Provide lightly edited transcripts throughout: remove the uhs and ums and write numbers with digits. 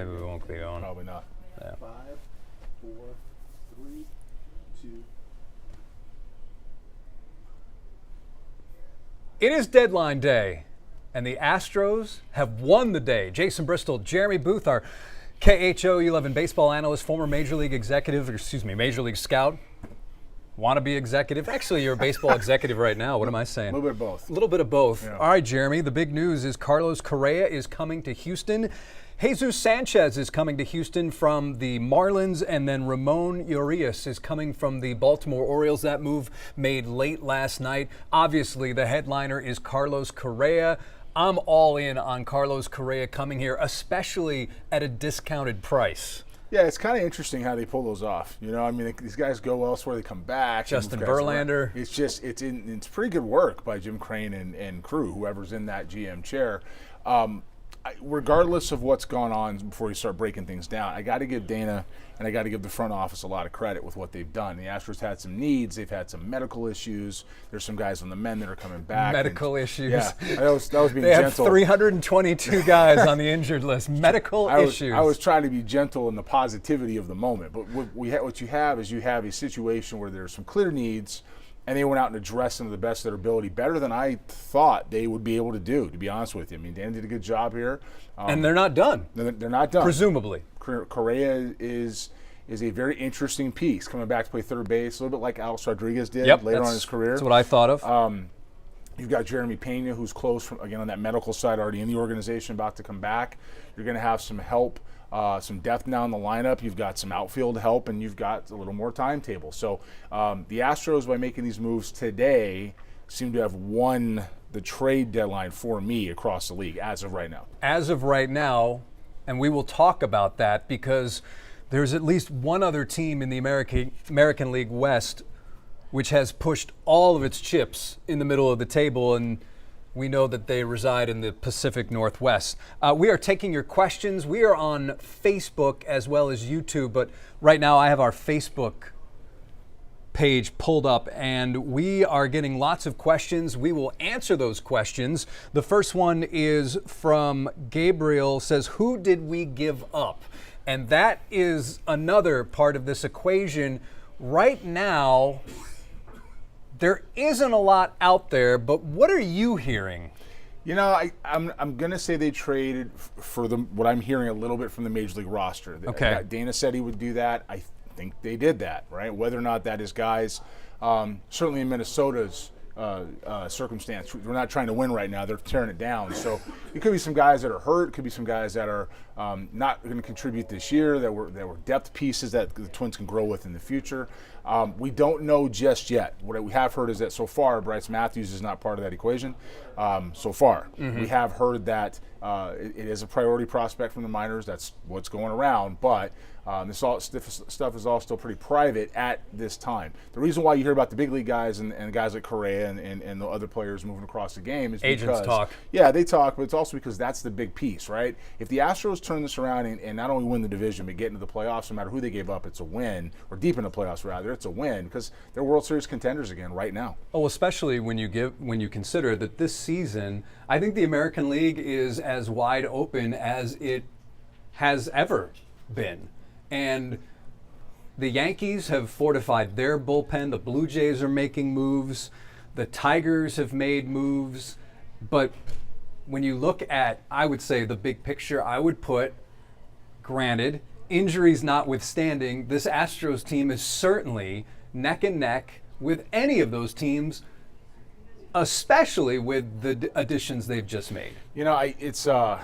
maybe we won't be going. Probably not. Yeah. 5, 4, 3, 2. It is deadline day, and the Astros have won the day. Jason Bristol, Jeremy Booth, our KHO 11 baseball analyst, former Major League Major League scout. Want to be executive? Actually, you're a baseball executive right now. What am I saying? A little bit of both. A little bit of both. Yeah. All right, Jeremy, the big news is Carlos Correa is coming to Houston. Jesus Sanchez is coming to Houston from the Marlins, and then Ramon Urias is coming from the Baltimore Orioles. That move made late last night. Obviously, the headliner is Carlos Correa. I'm all in on Carlos Correa coming here, especially at a discounted price. Yeah, it's kind of interesting how they pull those off. You know, I mean, these guys go elsewhere, they come back. Justin Verlander. It's pretty good work by Jim Crane and crew, whoever's in that GM chair. Regardless of what's gone on before you start breaking things down, I got to give Dana and I got to give the front office a lot of credit with what they've done. The Astros had some needs. They've had some medical issues. There's some guys on the men that are coming back. Medical issues. Yeah, that was being they gentle. They have 322 guys on the injured list. Medical issues. I was trying to be gentle in the positivity of the moment. But what you have is you have a situation where there's some clear needs, and they went out and addressed them to the best of their ability, better than I thought they would be able to do, to be honest with you. I mean, Dan did a good job here. And they're not done. They're not done. Presumably. Correa is a very interesting piece, coming back to play third base, a little bit like Alex Rodriguez did later on in his career. That's what I thought of. You've got Jeremy Pena, who's close, again, on that medical side, already in the organization, about to come back. You're going to have some help, some depth now in the lineup. You've got some outfield help, and you've got a little more timetable. So the Astros, by making these moves today, seem to have won the trade deadline for me across the league as of right now. As of right now, and we will talk about that because there's at least one other team in the American League West which has pushed all of its chips in the middle of the table, and we know that they reside in the Pacific Northwest. We are taking your questions. We are on Facebook as well as YouTube, but right now I have our Facebook page pulled up, and we are getting lots of questions. We will answer those questions. The first one is from Gabriel, says, who did we give up? And that is another part of this equation. Right now, there isn't a lot out there, but what are you hearing? You know, I'm going to say they traded for what I'm hearing a little bit from the Major League roster. Okay. Dana said he would do that. I think they did that, right? Whether or not that is guys, certainly in Minnesota's circumstance, we're not trying to win right now. They're tearing it down. So it could be some guys that are hurt. It could be some guys that are not going to contribute this year, that were depth pieces that the Twins can grow with in the future. We don't know just yet. What we have heard is that so far, Bryce Matthews is not part of that equation. So far, we have heard that it is a priority prospect from the minors. That's what's going around, but this stuff is all still pretty private at this time. The reason why you hear about the big league guys and guys like Correa and the other players moving across the game is agents because talk. Yeah, they talk, but it's also because that's the big piece, right? If the Astros turn this around and not only win the division but get into the playoffs, no matter who they gave up, it's a win, or deep in the playoffs rather, it's a win because they're World Series contenders again right now. Oh, especially when you consider that this season, I think the American League is as wide open as it has ever been. And the Yankees have fortified their bullpen. The Blue Jays are making moves. The Tigers have made moves. But when you look at, I would say, the big picture, I would put, granted, injuries notwithstanding, this Astros team is certainly neck and neck with any of those teams, especially with the additions they've just made. You know, I got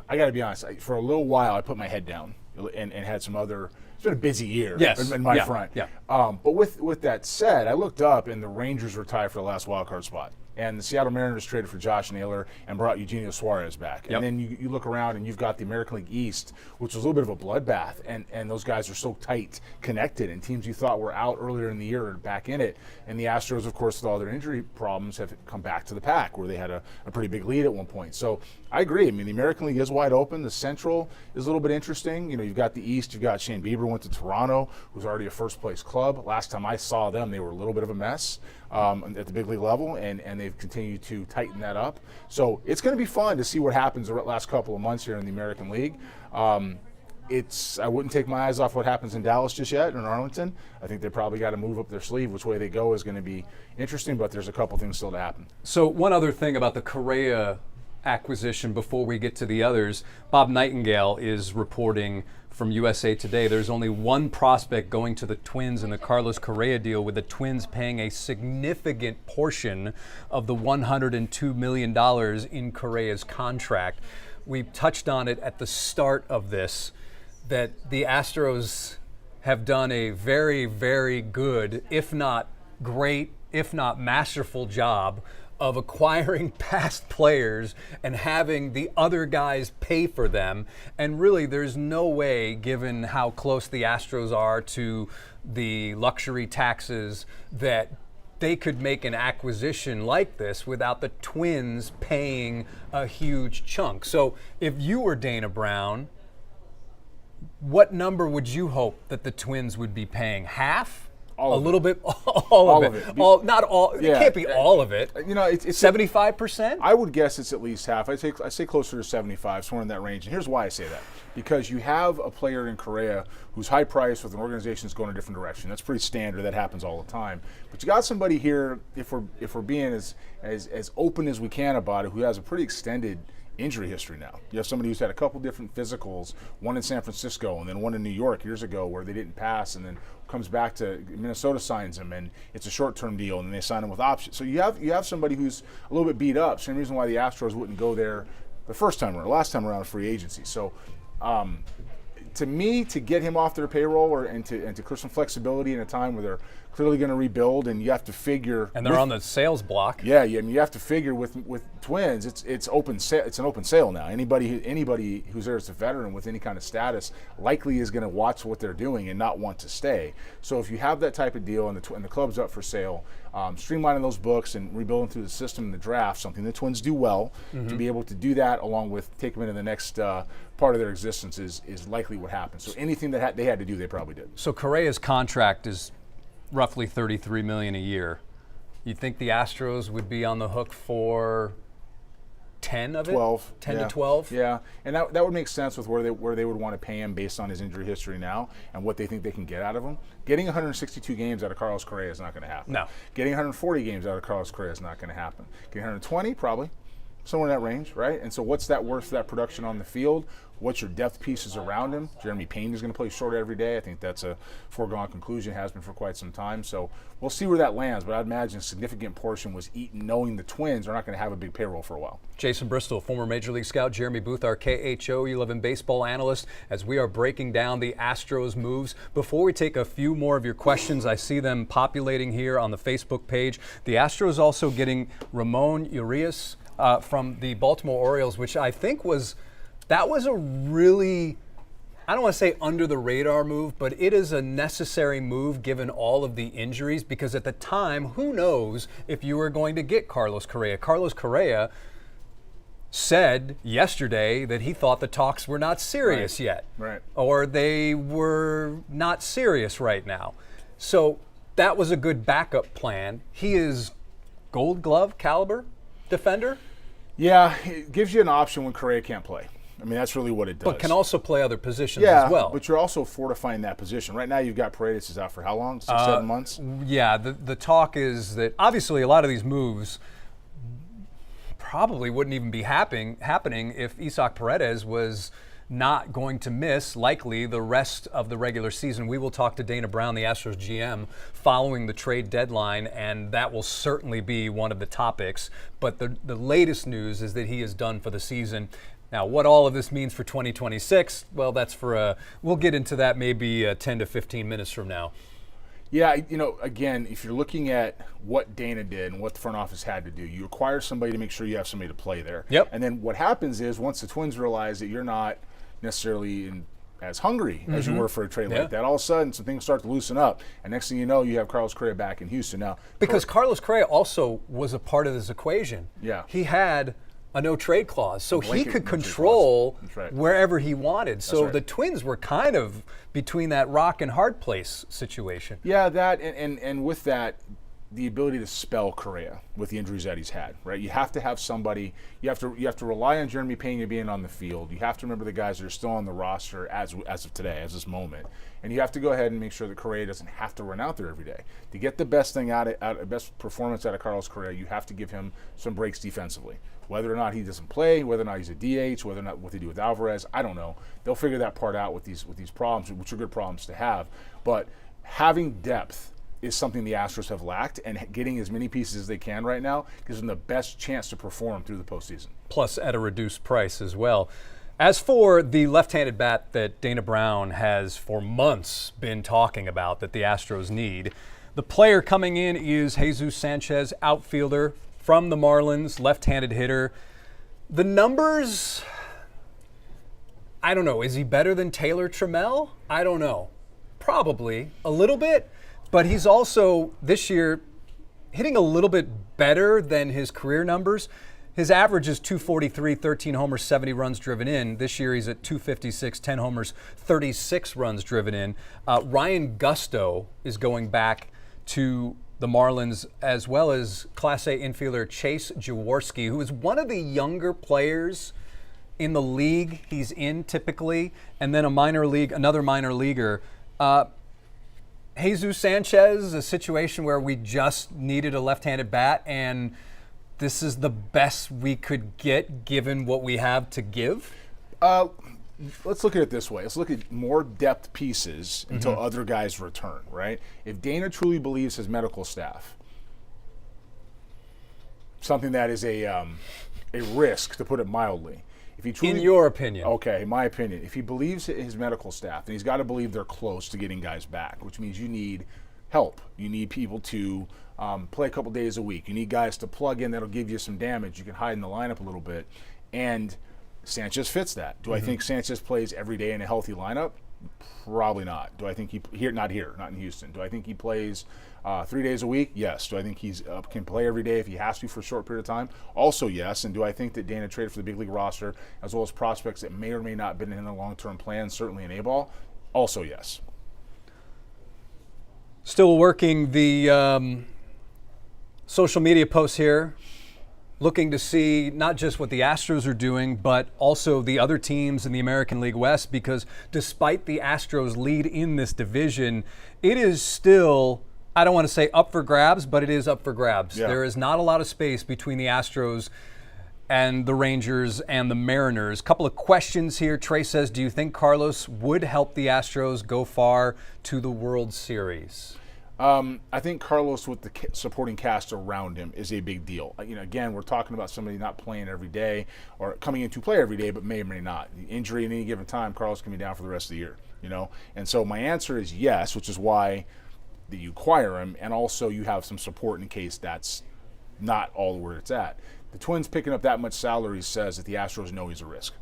to be honest. For a little while, I put my head down and had some other. It's been a busy year in my front. Yeah. But with that said, I looked up and the Rangers were tied for the last wild card spot. And the Seattle Mariners traded for Josh Naylor and brought Eugenio Suarez back. Yep. And then you look around and you've got the American League East, which was a little bit of a bloodbath. And those guys are so tight connected. And teams you thought were out earlier in the year are back in it. And the Astros, of course, with all their injury problems, have come back to the pack where they had a pretty big lead at one point. So I agree. I mean, the American League is wide open. The Central is a little bit interesting. You know, you've got the East. You've got Shane Bieber went to Toronto, who's already a first-place club. Last time I saw them, they were a little bit of a mess at the big league level, and they've continued to tighten that up. So it's going to be fun to see what happens the last couple of months here in the American League. I wouldn't take my eyes off what happens in Dallas just yet, or in Arlington. I think they probably got to move up their sleeve. Which way they go is going to be interesting, but there's a couple things still to happen. So one other thing about the Correa acquisition before we get to the others, Bob Nightingale is reporting from USA Today there's only one prospect going to the Twins in the Carlos Correa deal, with the Twins paying a significant portion of the $102 million in Correa's contract. We touched on it at the start of this, that the Astros have done a very, very good, if not great, if not masterful job of acquiring past players and having the other guys pay for them. And really, there's no way, given how close the Astros are to the luxury taxes, that they could make an acquisition like this without the Twins paying a huge chunk. So if you were Dana Brown, what number would you hope that the Twins would be paying? Half? All of a little it. bit, all of it. Not all. Yeah. It can't be all of it. You know, it's 75%. I would guess it's at least half. I say closer to 75, somewhere in that range. And here's why I say that: because you have a player in Correa who's high priced with an organization that's going a different direction. That's pretty standard. That happens all the time. But you got somebody here, if we're being as open as we can about it, who has a pretty extended injury history now. You have somebody who's had a couple different physicals, one in San Francisco and then one in New York years ago where they didn't pass, and then comes back to Minnesota, signs him, and it's a short-term deal, and then they sign him with options. So you have somebody who's a little bit beat up. Same reason why the Astros wouldn't go there the first time around, last time around, free agency. So to me, to get him off their payroll and to clear some flexibility in a time where they're clearly going to rebuild, and you have to figure, and they're on the sales block. Yeah, I mean, you have to figure with Twins, it's open. It's an open sale now. Anybody who's there as a veteran with any kind of status likely is going to watch what they're doing and not want to stay. So if you have that type of deal and the club's up for sale, streamlining those books and rebuilding through the system in the draft, something the Twins do well, to be able to do that along with take them into the next part of their existence is likely what happens. So anything that they had to do, they probably did. So Correa's contract is roughly $33 million a year. You think the Astros would be on the hook for 10 of it? 12. 10 to 12? Yeah, and that would make sense with where they would want to pay him based on his injury history now and what they think they can get out of him. Getting 162 games out of Carlos Correa is not going to happen. No. Getting 140 games out of Carlos Correa is not going to happen. Getting 120, probably. Somewhere in that range, right? And so what's that worth for that production on the field? What's your depth pieces around him? Jeremy Payne is going to play short every day. I think that's a foregone conclusion, has been for quite some time. So we'll see where that lands, but I'd imagine a significant portion was eaten knowing the Twins are not going to have a big payroll for a while. Jason Bristol, former Major League scout, Jeremy Booth, our KHO 11 baseball analyst, as we are breaking down the Astros moves. Before we take a few more of your questions, I see them populating here on the Facebook page. The Astros also getting Ramon Urias from the Baltimore Orioles, which I think was a really, I don't want to say under the radar move, but it is a necessary move given all of the injuries, because at the time, who knows if you were going to get Carlos Correa. Carlos Correa said yesterday that he thought the talks were not serious yet. Right. Or they were not serious right now. So that was a good backup plan. He is Gold Glove caliber defender. Yeah, it gives you an option when Correa can't play. I mean, that's really what it does. But can also play other positions as well. But you're also fortifying that position. Right now, you've got Paredes is out for how long? 6, 7 months? Yeah, the talk is that obviously a lot of these moves probably wouldn't even be happening if Isaac Paredes was not going to miss likely the rest of the regular season. We will talk to Dana Brown, the Astros GM, following the trade deadline, and that will certainly be one of the topics. But the latest news is that he is done for the season. Now, what all of this means for 2026, well, that's we'll get into that maybe 10 to 15 minutes from now. Yeah, again, if you're looking at what Dana did and what the front office had to do, you acquire somebody to make sure you have somebody to play there. Yep. And then what happens is once the Twins realize that you're not necessarily as hungry as you were for a trade like that, all of a sudden some things start to loosen up. And next thing you know, you have Carlos Correa back in Houston. Now, because Carlos Correa also was a part of this equation. Yeah. He had a no-trade clause, so he could control wherever he wanted. So the Twins were kind of between that rock and hard place situation. Yeah, that and with that, the ability to spell Correa with the injuries that he's had, right? You have to have somebody. You have to rely on Jeremy Pena being on the field. You have to remember the guys that are still on the roster as of today, as this moment, and you have to go ahead and make sure that Correa doesn't have to run out there every day. To get the best thing best performance out of Carlos Correa, you have to give him some breaks defensively. Whether or not he doesn't play, whether or not he's a DH, whether or not what they do with Alvarez, I don't know. They'll figure that part out with these problems, which are good problems to have. But having depth is something the Astros have lacked, and getting as many pieces as they can right now gives them the best chance to perform through the postseason. Plus at a reduced price as well. As for the left-handed bat that Dana Brown has for months been talking about that the Astros need, the player coming in is Jesus Sanchez, outfielder from the Marlins, left-handed hitter. The numbers, I don't know. Is he better than Taylor Trammell? I don't know. Probably a little bit. But he's also, this year, hitting a little bit better than his career numbers. His average is 243, 13 homers, 70 runs driven in. This year he's at 256, 10 homers, 36 runs driven in. Ryan Gusto is going back to the Marlins, as well as Class A infielder Chase Jaworski, who is one of the younger players in the league he's in typically, and then another minor leaguer. Jesus Sanchez, a situation where we just needed a left-handed bat, and this is the best we could get given what we have to give? Let's look at it this way. Let's look at more depth pieces until other guys return, right? If Dana truly believes his medical staff, something that is a risk, to put it mildly. If he truly, in your opinion. Okay, my opinion. If he believes his medical staff, then he's got to believe they're close to getting guys back, which means you need help. You need people to play a couple days a week. You need guys to plug in that'll give you some damage. You can hide in the lineup a little bit. And Sanchez fits that. Do I think Sanchez plays every day in a healthy lineup? Probably not. Do I think not in Houston. Do I think he plays 3 days a week? Yes. Do I think he's can play every day if he has to for a short period of time? Also yes. And do I think that Dana traded for the big league roster as well as prospects that may or may not have been in the long-term plan, certainly in A-ball? Also yes. Still working the social media posts here, looking to see not just what the Astros are doing, but also the other teams in the American League West, because despite the Astros' lead in this division, it is still, I don't want to say up for grabs, but it is up for grabs. Yeah. There is not a lot of space between the Astros and the Rangers and the Mariners. Couple of questions here. Trey says, do you think Carlos would help the Astros go far to the World Series? I think Carlos with the supporting cast around him is a big deal. Again, we're talking about somebody not playing every day or coming in to play every day, but may or may not. The injury at any given time, Carlos can be down for the rest of the year, And so my answer is yes, which is why that you acquire him, and also you have some support in case that's not all where it's at. The Twins picking up that much salary says that the Astros know he's a risk.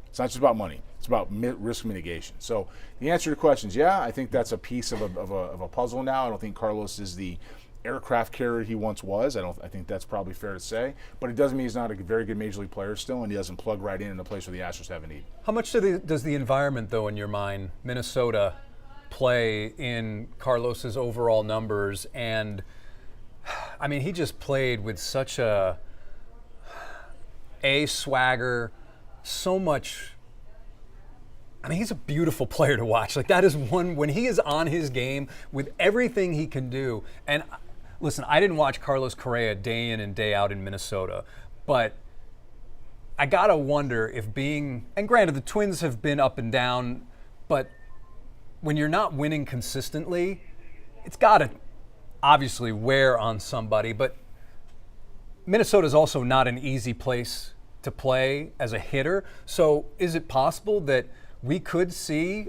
It's not just about money. It's about risk mitigation. So the answer to your question is, yeah, I think that's a piece of a puzzle now. I don't think Carlos is the aircraft carrier he once was. I think that's probably fair to say. But it doesn't mean he's not a very good major league player still, and he doesn't plug right in a place where the Astros have a need. How much does the environment, though, in your mind, Minnesota, play in Carlos's overall numbers? And, I mean, he just played with such a swagger, so much. I mean, he's a beautiful player to watch. Like, that is one, when he is on his game with everything he can do. And listen, I didn't watch Carlos Correa day in and day out in Minnesota, but I gotta wonder if and granted, the Twins have been up and down, but when you're not winning consistently, it's gotta obviously wear on somebody. But Minnesota's also not an easy place to play as a hitter. So is it possible that we could see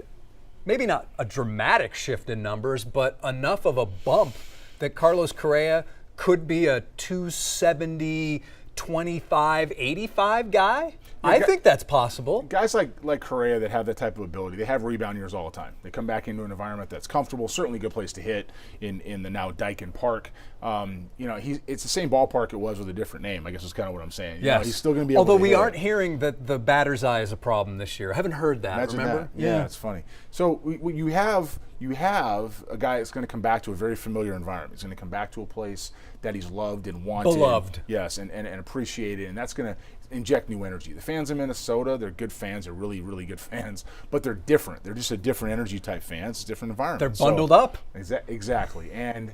maybe not a dramatic shift in numbers, but enough of a bump that Carlos Correa could be a 270, 25, 85 guy? I think that's possible. Guys like Correa that have that type of ability, they have rebound years all the time. They come back into an environment that's comfortable, certainly a good place to hit in the now Daikin Park. It's the same ballpark it was with a different name, I guess is kind of what I'm saying. Yes. He's still going to be able Although to we hit. aren't hearing that the batter's eye is a problem this year. I haven't heard that, Imagine remember? that. Yeah, it's funny. So you have you have a guy that's going to come back to a very familiar environment. He's going to come back to a place that he's loved and wanted. Beloved. Yes, and appreciated, and that's going to inject new energy. The fans in Minnesota, they're good fans. They're really, really good fans, but they're different. They're just a different energy type fans. It's a different environment. They're bundled up. Exactly. And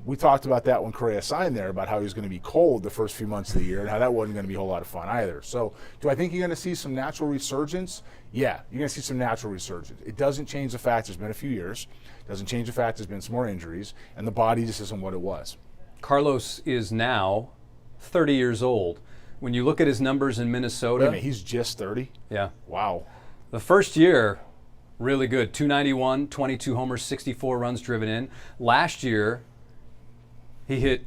we talked about that when Correa signed there, about how he was going to be cold the first few months of the year and how that wasn't going to be a whole lot of fun either. So do I think you're going to see some natural resurgence? Yeah, you're going to see some natural resurgence. It doesn't change the fact it's been a few years. It doesn't change the fact there's been some more injuries, and the body just isn't what it was. Carlos is now 30 years old. When you look at his numbers in Minnesota. Wait a minute, he's just 30? Yeah. Wow. The first year, really good. 291, 22 homers, 64 runs driven in. Last year, he hit,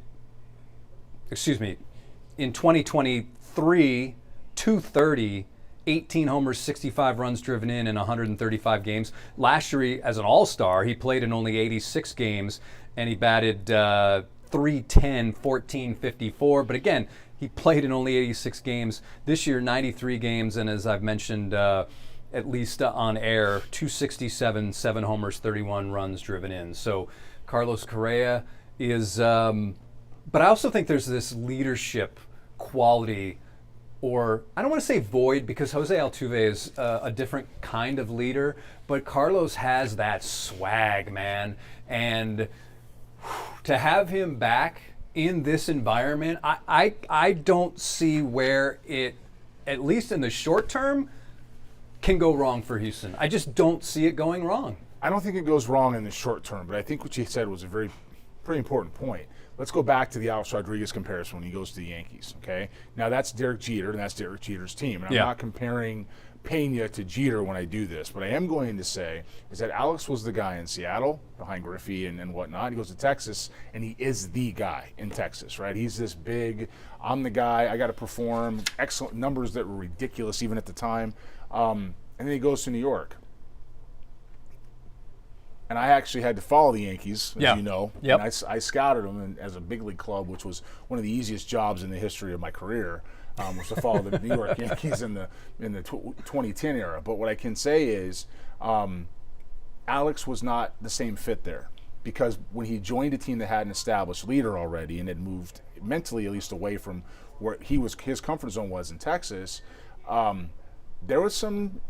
in 2023, 230, 18 homers, 65 runs driven in 135 games. Last year, as an all-star, he played in only 86 games, and he batted 310, 1454. But again, he played in only 86 games. This year, 93 games, and as I've mentioned, at least on air, 267, 7 homers, 31 runs driven in. So Carlos Correa is, but I also think there's this leadership quality, or I don't want to say void, because Jose Altuve is a different kind of leader, but Carlos has that swag, man. And to have him back in this environment, I don't see where it, at least in the short term, can go wrong for Houston. I just don't see it going wrong. I don't think it goes wrong in the short term, but I think what you said was a pretty important point. Let's go back to the Alex Rodriguez comparison when he goes to the Yankees, okay? Now that's Derek Jeter, and that's Derek Jeter's team. And I'm not comparing Pena to Jeter when I do this, but I am going to say is that Alex was the guy in Seattle behind Griffey and whatnot. He goes to Texas, and he is the guy in Texas, right? He's this big, I'm the guy, I got to perform, excellent numbers that were ridiculous even at the time. And then he goes to New York. And I actually had to follow the Yankees, as you know. Yep. And I scouted them as a big league club, which was one of the easiest jobs in the history of my career, was to follow the New York Yankees in the 2010 era. But what I can say is Alex was not the same fit there, because when he joined a team that had an established leader already and had moved mentally at least away from where his comfort zone was in Texas, there was some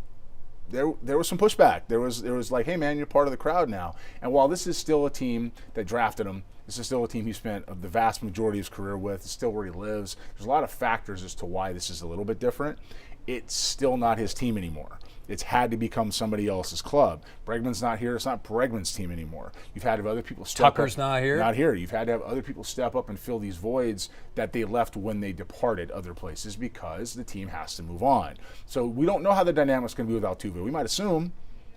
pushback. There was like, hey man, you're part of the crowd now. And while this is still a team that drafted him, this is still a team he spent the vast majority of his career with, it's still where he lives. There's a lot of factors as to why this is a little bit different. It's still not his team anymore. It's had to become somebody else's club. Bregman's not here. It's not Bregman's team anymore. You've had to have other people step up. Tucker's not here. Not here. You've had to have other people step up and fill these voids that they left when they departed other places, because the team has to move on. So we don't know how the dynamic's going to be with Altuve. We might assume.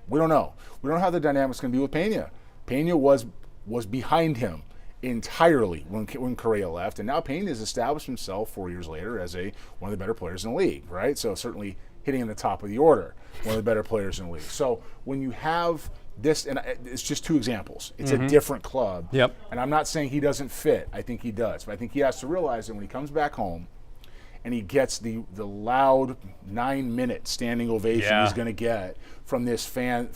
We don't know. We don't know how the dynamic's going to be with Pena. Pena was behind him entirely when Correa left, and now Pena has established himself 4 years later as one of the better players in the league, right? So certainly hitting in the top of the order, one of the better players in the league. So when you have this, and it's just two examples, it's a different club. Yep. And I'm not saying he doesn't fit. I think he does. But I think he has to realize that when he comes back home and he gets the loud 9-minute standing ovation he's going to get from this fan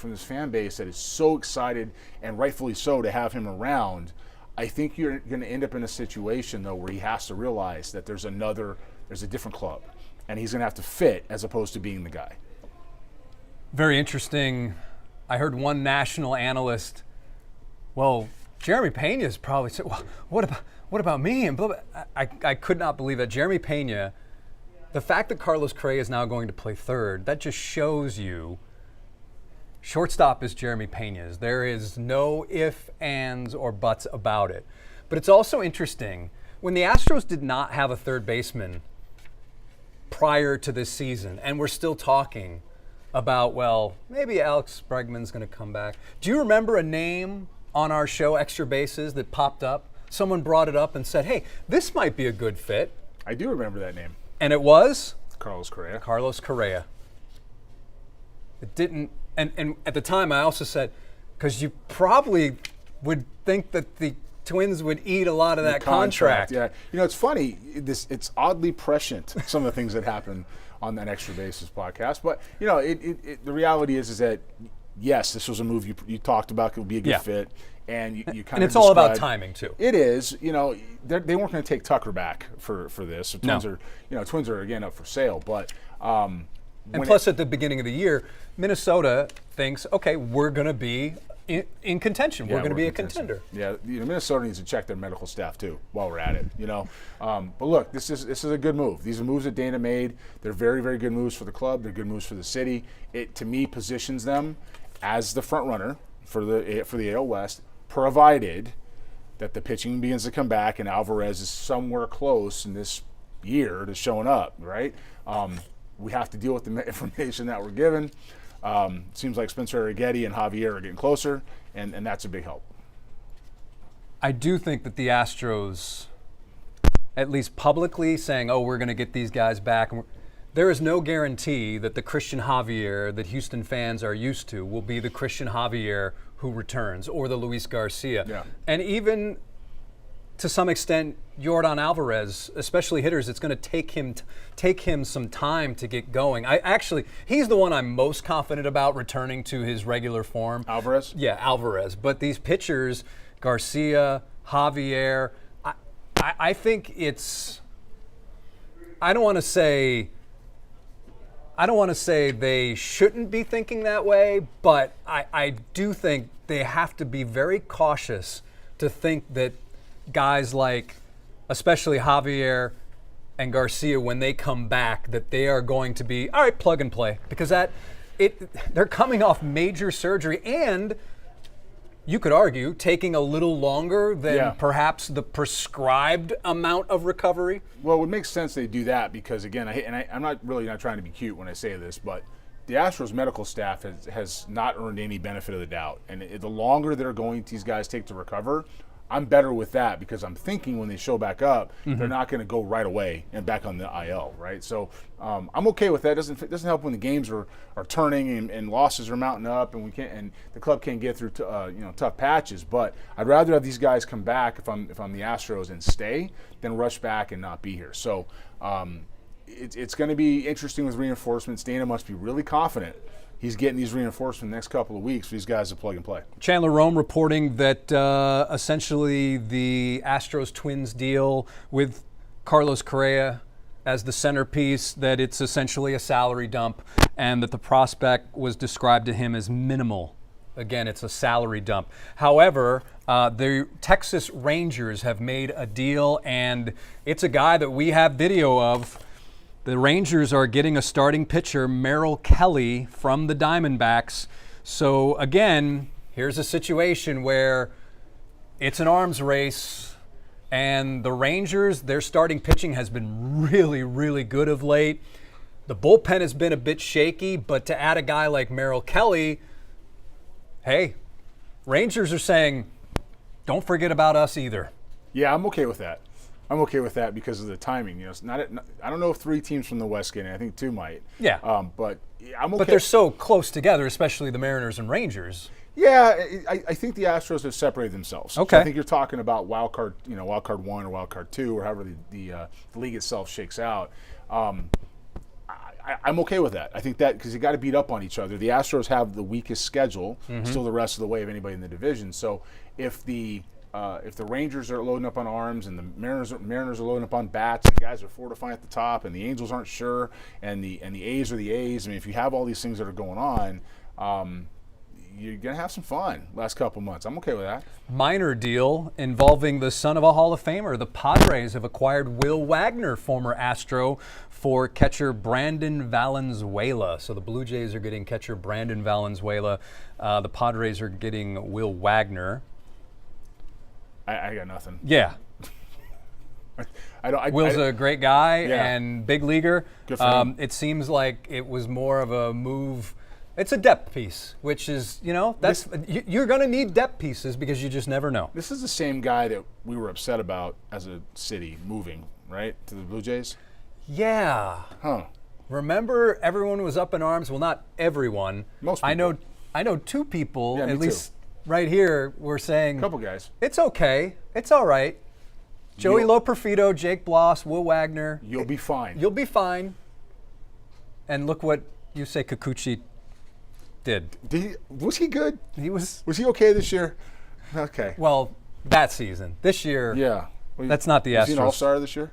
base that is so excited, and rightfully so, to have him around, I think you're going to end up in a situation, though, where he has to realize that there's a different club, and he's going to have to fit as opposed to being the guy. Very interesting. I heard one national analyst, well, Jeremy Pena is probably, well, what about me? And blah, blah. I could not believe that. Jeremy Pena, the fact that Carlos Correa is now going to play third, that just shows you shortstop is Jeremy Pena's. There is no ifs, ands, or buts about it. But it's also interesting, when the Astros did not have a third baseman prior to this season, and we're still talking about, well, maybe Alex Bregman's going to come back. Do you remember a name on our show, Extra Bases, that popped up? Someone brought it up and said, hey, this might be a good fit. I do remember that name. And it was? Carlos Correa. Carlos Correa. It didn't, and at the time I also said, because you probably would think that the Twins would eat a lot of that contract. Yeah, it's funny. It's oddly prescient, some of the things that happen on that Extra Bases podcast. But the reality is that yes, this was a move you talked about could be a good Yeah. fit, and you kind of And it's all about timing too. It is, they weren't going to take Tucker back for this. So No. Twins are again up for sale, but And plus, at the beginning of the year, Minnesota thinks, okay, we're going to be in contention. We're going to be a contender. Yeah, Minnesota needs to check their medical staff too while we're at it. But look, this is a good move. These are moves that Dana made. They're very, very good moves for the club. They're good moves for the city. It to me positions them as the front runner for the AL West, provided that the pitching begins to come back and Alvarez is somewhere close in this year to showing up. Right. We have to deal with the information that we're given. Seems like Spencer Arrighetti and Javier are getting closer, and that's a big help. I do think that the Astros, at least publicly saying, oh, we're going to get these guys back, there is no guarantee that the Christian Javier that Houston fans are used to will be the Christian Javier who returns, or the Luis Garcia. Yeah. And even to some extent, Yordan Alvarez, especially hitters, it's going to take him some time to get going. He's the one I'm most confident about returning to his regular form. Alvarez? Yeah, Alvarez. But these pitchers, Garcia, Javier, I think it's. I don't want to say they shouldn't be thinking that way, but I do think they have to be very cautious to think that guys like, especially Javier and Garcia, when they come back, that they are going to be, all right, plug and play. Because they're coming off major surgery and, you could argue, taking a little longer than perhaps the prescribed amount of recovery. Well, it would make sense they do that because, again, I'm not trying to be cute when I say this, but the Astros medical staff has not earned any benefit of the doubt. And the longer these guys take to recover, I'm better with that because I'm thinking when they show back up, they're not going to go right away and back on the IL, right? So I'm okay with that. It doesn't help when the games are turning and losses are mounting up and the club can't get through tough patches. But I'd rather have these guys come back if I'm the Astros and stay than rush back and not be here. So it's going to be interesting with reinforcements. Dana must be really confident he's getting these reinforcements in the next couple of weeks for these guys to plug and play. Chandler Rome reporting that essentially the Astros Twins deal with Carlos Correa as the centerpiece, that it's essentially a salary dump and that the prospect was described to him as minimal. Again, it's a salary dump. However, the Texas Rangers have made a deal, and it's a guy that we have video of. The Rangers are getting a starting pitcher, Merrill Kelly, from the Diamondbacks. So again, here's a situation where it's an arms race, and the Rangers, their starting pitching has been really, really good of late. The bullpen has been a bit shaky, but to add a guy like Merrill Kelly, hey, Rangers are saying, don't forget about us either. Yeah, I'm okay with that. I'm okay with that because of the timing. It's I don't know if 3 teams from the West get in. I think 2 might. Yeah. But I'm okay. But they're so close together, especially the Mariners and Rangers. Yeah, I think the Astros have separated themselves. Okay. So I think you're talking about wild card 1 or wild card 2 or however the league itself shakes out. I'm okay with that. I think that because you got to beat up on each other. The Astros have the weakest schedule, still the rest of the way of anybody in the division. So if the Rangers are loading up on arms and the Mariners are loading up on bats, and the guys are fortifying at the top, and the Angels aren't sure, and the A's are the A's. I mean, if you have all these things that are going on, you're gonna have some fun last couple months. I'm okay with that. Minor deal involving the son of a Hall of Famer. The Padres have acquired Will Wagner, former Astro, for catcher Brandon Valenzuela. So the Blue Jays are getting catcher Brandon Valenzuela. The Padres are getting Will Wagner. I got nothing. Yeah. Will's a great guy and big leaguer. Good for him. It seems like it was more of a move. It's a depth piece, which is, you're going to need depth pieces because you just never know. This is the same guy that we were upset about as a city moving, right, to the Blue Jays? Yeah. Huh. Remember, everyone was up in arms. Well, not everyone. Most people. I know 2 people, Yeah, at me least right here, were saying, A couple guys. it's okay. It's all right. Joey Loperfido, Jake Bloss, Will Wagner. You'll be fine. You'll be fine. And look what you say Kikuchi did. Was he good? He was, Was he okay this year? Okay. well, that season. This year, Yeah. Well, that's not the Was he an Astros. all-star this year?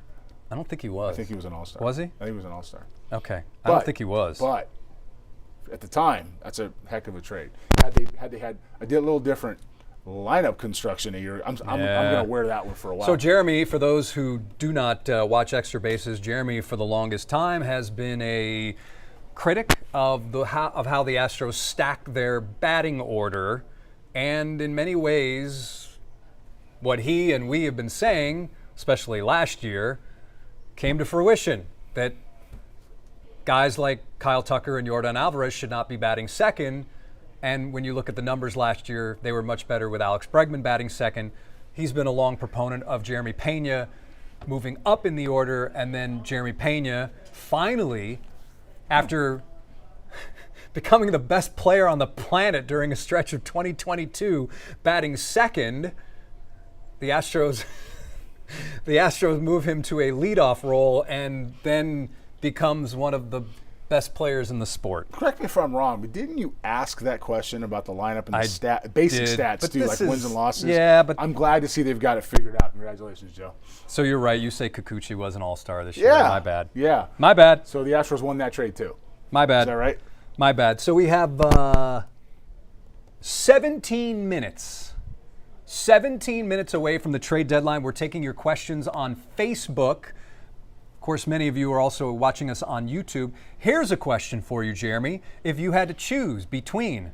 I don't think he was. I think he was an all-star. Was he? I think he was an all-star. Okay. I don't think he was. But at the time, that's a heck of a trade. Had they had a little different lineup construction a year, I'm going to wear that one for a while. So Jeremy, for those who do not watch Extra Bases, Jeremy for the longest time has been a critic of how the Astros stack their batting order, and in many ways, what he and we have been saying, especially last year, came to fruition. That guys like Kyle Tucker and Yordan Alvarez should not be batting second. And when you look at the numbers last year, they were much better with Alex Bregman batting second. He's been a long proponent of Jeremy Pena moving up in the order, and then Jeremy Pena finally, after becoming the best player on the planet during a stretch of 2022, batting second, the Astros move him to a leadoff role and then becomes one of the best players in the sport. Correct me if I'm wrong, but didn't you ask that question about the lineup and the basic did, stats but too, like wins and losses? Yeah, but I'm glad to see they've got it figured out. Congratulations, Joe. So you're right. You say Kikuchi was an all-star this year. Yeah. My bad. Yeah. My bad. So the Astros won that trade too. My bad. Is that right? My bad. So we have 17 minutes. 17 minutes away from the trade deadline. We're taking your questions on Facebook. Of course, many of you are also watching us on YouTube. Here's a question for you, Jeremy. If you had to choose between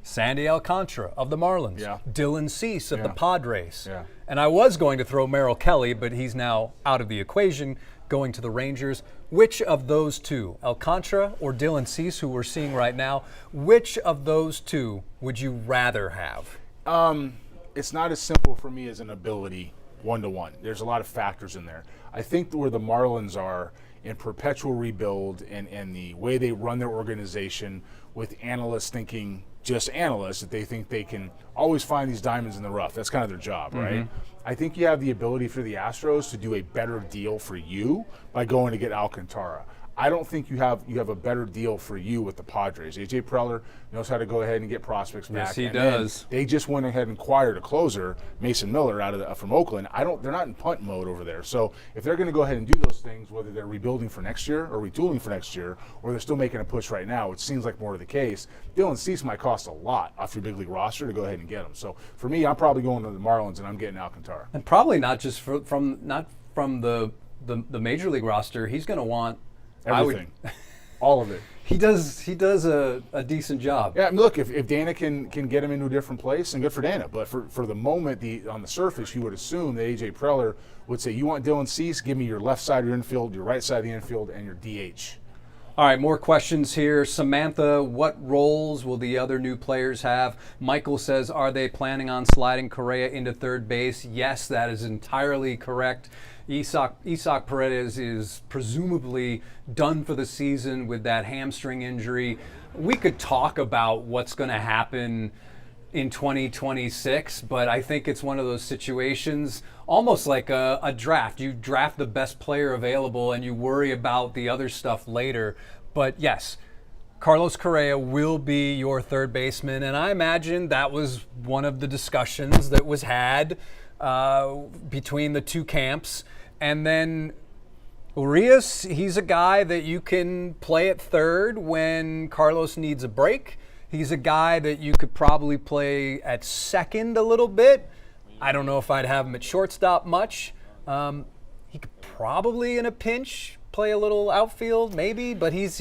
Sandy Alcantara of the Marlins, Yeah. Dylan Cease of the Yeah. Padres, Yeah. and I was going to throw Merrill Kelly, but he's now out of the equation, going to the Rangers. Which of those two, Alcantara or Dylan Cease, who we're seeing right now, which of those two would you rather have? It's not as simple for me as an ability one-to-one. There's a lot of factors in there. I think where the Marlins are in perpetual rebuild and the way they run their organization, with analysts thinking just analysts, that they think they can always find these diamonds in the rough. That's kind of their job, right? I think you have the ability for the Astros to do a better deal for you by going to get Alcantara. I don't think you have a better deal for you with the Padres. AJ Preller knows how to go ahead and get prospects back. Yes, he and then does. They just went ahead and acquired a closer, Mason Miller, from Oakland. They're not in punt mode over there. So if they're going to go ahead and do those things, whether they're rebuilding for next year or retooling for next year, or they're still making a push right now, which seems like more of the case, Dylan Cease might cost a lot off your big league roster to go ahead and get him. So for me, I'm probably going to the Marlins and I'm getting Alcantara. And probably not just from the major league roster. He's going to want Everything. All of it. He does a decent job. Yeah, I mean, look, if Dana can get him into a different place, then good for Dana. But for the moment, on the surface, you would assume that A.J. Preller would say, you want Dylan Cease, give me your left side of your infield, your right side of the infield, and your DH. All right, more questions here. Samantha, what roles will the other new players have? Michael says, are they planning on sliding Correa into third base? Yes, that is entirely correct. Isaac Paredes is presumably done for the season with that hamstring injury. We could talk about what's going to happen in 2026, but I think it's one of those situations, almost like a draft. You draft the best player available and you worry about the other stuff later. But yes, Carlos Correa will be your third baseman, and I imagine that was one of the discussions that was had between the two camps. And then Urias, he's a guy that you can play at third when Carlos needs a break. He's a guy that you could probably play at second a little bit. I don't know if I'd have him at shortstop much. He could probably, in a pinch, play a little outfield, maybe, but he's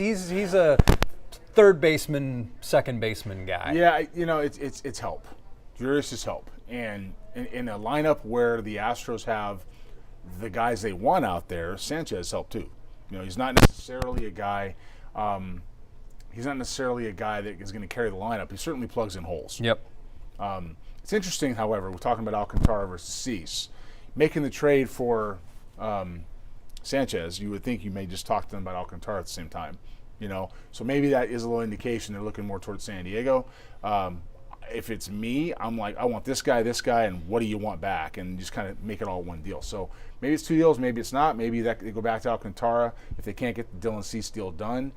a third baseman, second baseman guy. Yeah, it's help. Urias is help. And in a lineup where the Astros have the guys they want out there, Sanchez help too. He's not necessarily a guy. He's not necessarily a guy that is going to carry the lineup. He certainly plugs in holes. Yep. It's interesting, however, we're talking about Alcantara versus Cease. Making the trade for Sanchez, you would think you may just talk to them about Alcantara at the same time. So maybe that is a little indication they're looking more towards San Diego. If it's me, I'm like, I want this guy, and what do you want back? And just kind of make it all one deal. So maybe it's two deals, maybe it's not. Maybe they go back to Alcantara if they can't get the Dylan Cease deal done.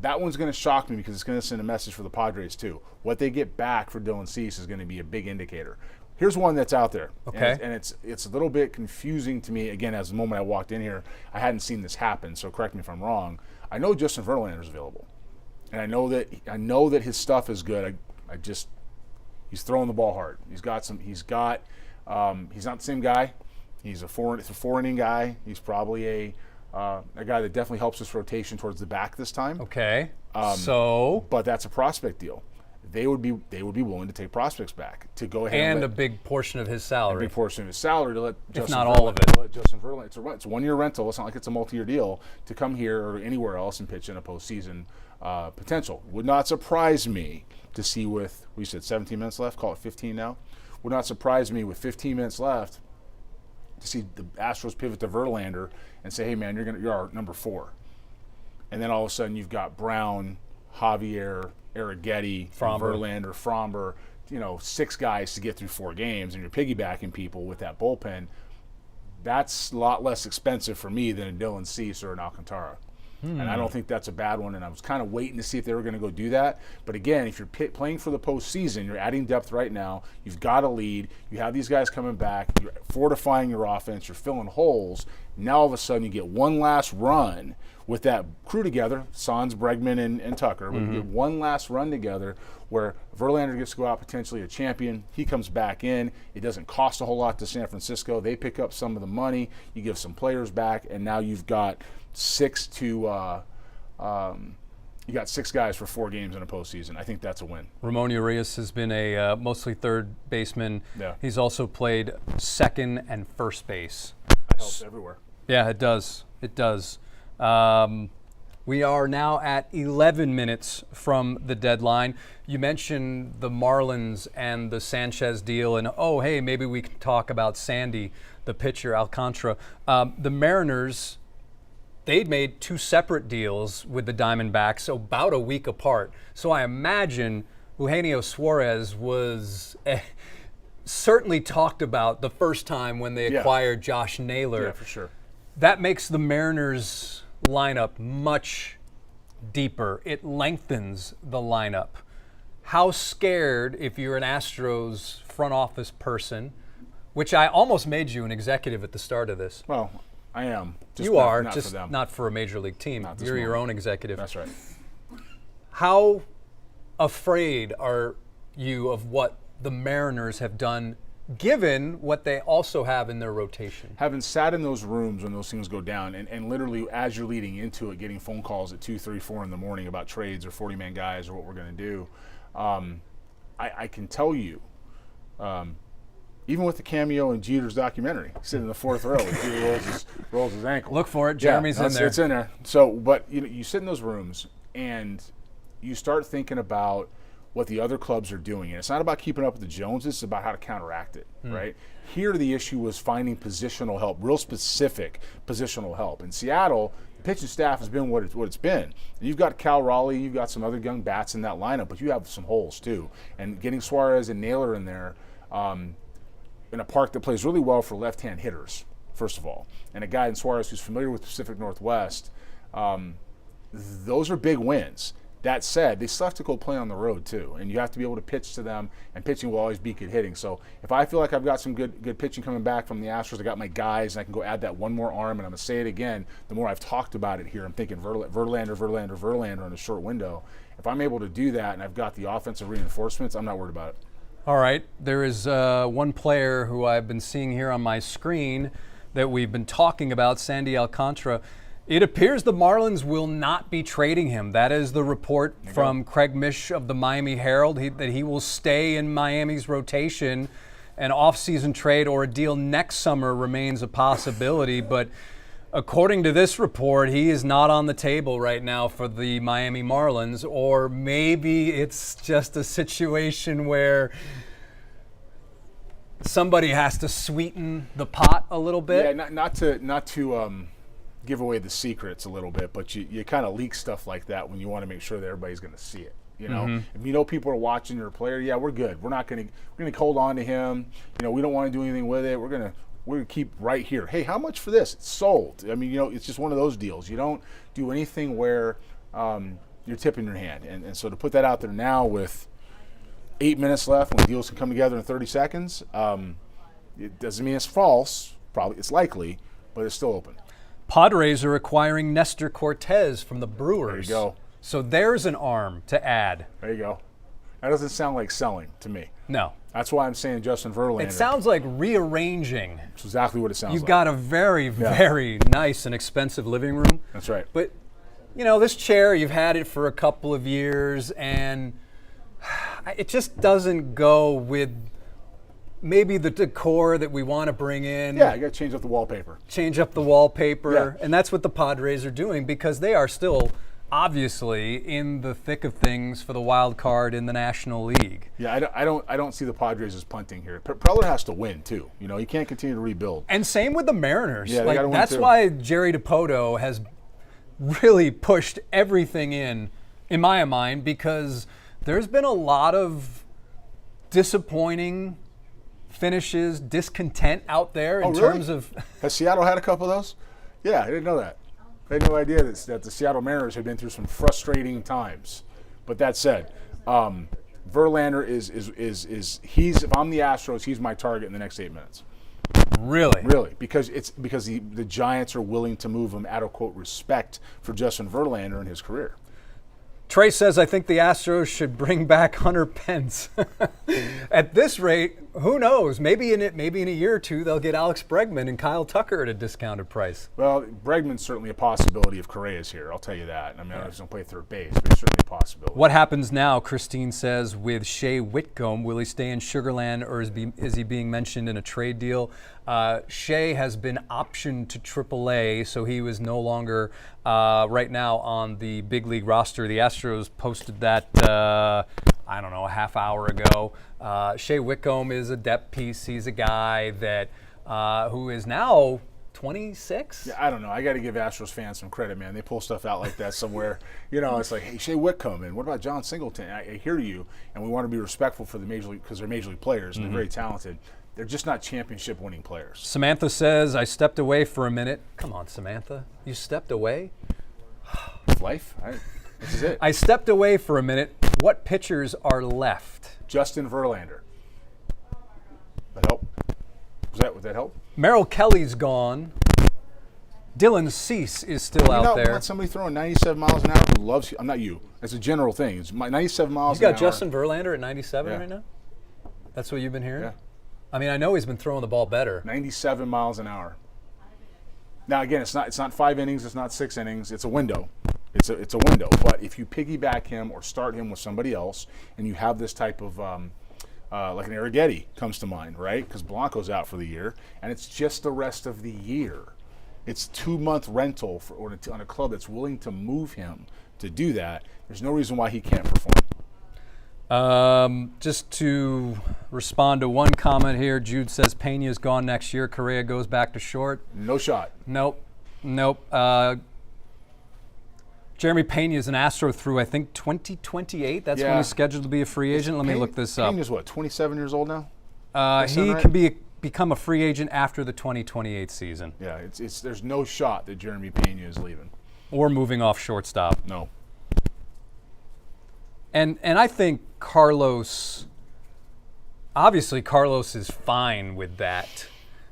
that one's going to shock me because it's going to send a message for the Padres too. What they get back for Dylan Cease is going to be a big indicator. Here's one that's out there, Okay. and it's a little bit confusing to me. Again, as the moment I walked in here, I hadn't seen this happen, so correct me if I'm wrong. I know Justin Verlander's available, and I know that his stuff is good. He's throwing the ball hard. He's not the same guy. He's a four inning guy. He's probably a guy that definitely helps us rotation towards the back this time. Okay. But that's a prospect deal. They would be willing to take prospects back to go ahead and let a big portion of his salary. a big portion of his salary to let Justin not all of it. to let Justin Verlander. It's a 1 year rental. It's not like it's a multi-year deal to come here or anywhere else and pitch in a postseason potential. Would not surprise me to see with, we said 17 minutes left, call it 15 now. Would not surprise me with 15 minutes left to see the Astros pivot to Verlander and say, hey man, you're our number 4. And then all of a sudden you've got Brown, Javier, Arrighetti, Verlander, Fromber, 6 guys to get through 4 games, and you're piggybacking people with that bullpen. That's a lot less expensive for me than a Dylan Cease or an Alcantara. And I don't think that's a bad one, and I was kind of waiting to see if they were going to go do that. But again, if you're playing for the postseason, you're adding depth right now. You've got a lead. You have these guys coming back. You're fortifying your offense. You're filling holes. Now all of a sudden you get one last run with that crew together, Sans, Bregman, and Tucker. We get one last run together where Verlander gets to go out potentially a champion. He comes back in. It doesn't cost a whole lot to San Francisco. They pick up some of the money. You give some players back, and now you've got 6 guys for 4 games in a postseason. I think that's a win. Ramon Urias has been a mostly third baseman. Yeah. He's also played second and first base. That helps everywhere. Yeah, it does. It does. We are now at 11 minutes from the deadline. You mentioned the Marlins and the Sanchez deal, and hey, maybe we can talk about Sandy, the pitcher, Alcantara. The Mariners, they'd made 2 separate deals with the Diamondbacks about a week apart. So I imagine Eugenio Suarez was certainly talked about the first time when they acquired Josh Naylor. Yeah, for sure. That makes the Mariners lineup much deeper. It lengthens the lineup. How scared, if you're an Astros front office person, which I almost made you an executive at the start of this. Well, I am. You are, not just for them. not for a major league team. Not this You're your moment. own executive. That's right. How afraid are you of what the Mariners have done, given what they also have in their rotation? Having sat in those rooms when those things go down, and literally as you're leading into it, getting phone calls at 2, 3, 4 in the morning about trades or 40-man guys or what we're going to do, I can tell you, even with the cameo in Jeter's documentary, sitting in the 4th row, Jeter rolls his ankle. Look for it. Jeremy's in there. It's in there. So, but you sit in those rooms and you start thinking about what the other clubs are doing. And it's not about keeping up with the Joneses, it's about how to counteract it, right? Here the issue was finding positional help, real specific positional help. In Seattle, the pitching staff has been what it's been. And you've got Cal Raleigh, you've got some other young bats in that lineup, but you have some holes too. And getting Suarez and Naylor in there in a park that plays really well for left-hand hitters, first of all, and a guy in Suarez who's familiar with the Pacific Northwest, those are big wins. That said, they still have to go play on the road too, and you have to be able to pitch to them, and pitching will always be good hitting. So if I feel like I've got some good pitching coming back from the Astros, I got my guys, and I can go add that one more arm, and I'm going to say it again, the more I've talked about it here, I'm thinking Verlander in a short window. If I'm able to do that and I've got the offensive reinforcements, I'm not worried about it. All right, there is one player who I've been seeing here on my screen that we've been talking about, Sandy Alcantara. It appears the Marlins will not be trading him. That is the report from Craig Mish of the Miami Herald, that he will stay in Miami's rotation. An off-season trade or a deal next summer remains a possibility, but according to this report, he is not on the table right now for the Miami Marlins, or maybe it's just a situation where somebody has to sweeten the pot a little bit. Yeah, not to give away the secrets a little bit, but you kind of leak stuff like that when you want to make sure that everybody's going to see it. You know, if you know people are watching your player, yeah, we're good. We're going to hold on to him. You know, we don't want to do anything with it. We're going to keep right here. Hey, how much for this? It's sold. I mean, you know, it's just one of those deals. You don't do anything where you're tipping your hand. And so to put that out there now with 8 minutes left when deals can come together in 30 seconds, it doesn't mean it's false. Probably it's likely, but it's still open. Padres are acquiring Nestor Cortez from the Brewers. There you go. So there's an arm to add. There you go. That doesn't sound like selling to me. No. That's why I'm saying Justin Verlander. It sounds like rearranging. That's exactly what it sounds You've like. got a very, very nice and expensive living room. That's right. But, this chair, you've had it for a couple of years, and it just doesn't go with maybe the decor that we want to bring in. Yeah, you got to change up the wallpaper. Change up the wallpaper. Yeah. And that's what the Padres are doing because they are still obviously in the thick of things for the wild card in the National League. Yeah, I don't see the Padres as punting here. Preller has to win too. He can't continue to rebuild. And same with the Mariners. Yeah, they gotta win that's too. why Jerry DiPoto has really pushed everything in my mind, because there's been a lot of disappointing finishes, discontent out there in really? terms of. Has Seattle had a couple of those? Yeah, I didn't know that. I had no idea that the Seattle Mariners have been through some frustrating times. But that said, Verlander is if I'm the Astros, he's my target in the next 8 minutes. Really, because the Giants are willing to move him out of quote respect for Justin Verlander and his career. Trey says, I think the Astros should bring back Hunter Pence. At this rate, who knows? Maybe in a year or two, they'll get Alex Bregman and Kyle Tucker at a discounted price. Well, Bregman's certainly a possibility if Correa's here. I'll tell you that. I mean, I don't know if he's going to play third base, but it's certainly a possibility. What happens now, Christine says, with Shea Whitcomb? Will he stay in Sugarland, or is he being mentioned in a trade deal? Shea has been optioned to AAA, so he was no longer right now on the big league roster. The Astros posted that, I don't know, a half hour ago. Shea Whitcomb is a depth piece. He's a guy that who is now 26? Yeah, I don't know. I got to give Astros fans some credit, man. They pull stuff out like that somewhere. It's like, hey, Shea Whitcomb, and what about John Singleton? I hear you, and we want to be respectful for the major league because they're major league players and they're very talented. They're just not championship-winning players. Samantha says, I stepped away for a minute. Come on, Samantha. You stepped away? Life. This is it. I stepped away for a minute. What pitchers are left? Justin Verlander. That help? Would that help? Merrill Kelly's gone. Dylan Cease is still out there. Want somebody throwing 97 miles an hour who loves you? I'm not you. It's a general thing. It's 97 miles You an hour. got Justin Verlander at 97 Yeah. right now? That's what you've been hearing? Yeah. I mean, I know he's been throwing the ball better. 97 miles an hour. Now again, it's not 5 innings, it's not 6 innings, it's a window. It's a window. But if you piggyback him or start him with somebody else, and you have this type of like an Arrighetti comes to mind, right? Because Blanco's out for the year, and it's just the rest of the year. It's 2-month rental on a club that's willing to move him to do that. There's no reason why he can't perform. Just to respond to one comment here, Jude says Pena's gone next year. Correa goes back to short. No shot. Nope. Jeremy Pena is an Astro through, I think, 2028. That's when he's scheduled to be a free agent. Let me look this up. Pena's what, 27 years old now? He can become a free agent after the 2028 season. Yeah, there's no shot that Jeremy Pena is leaving. Or moving off shortstop. No. And I think Carlos is fine with that.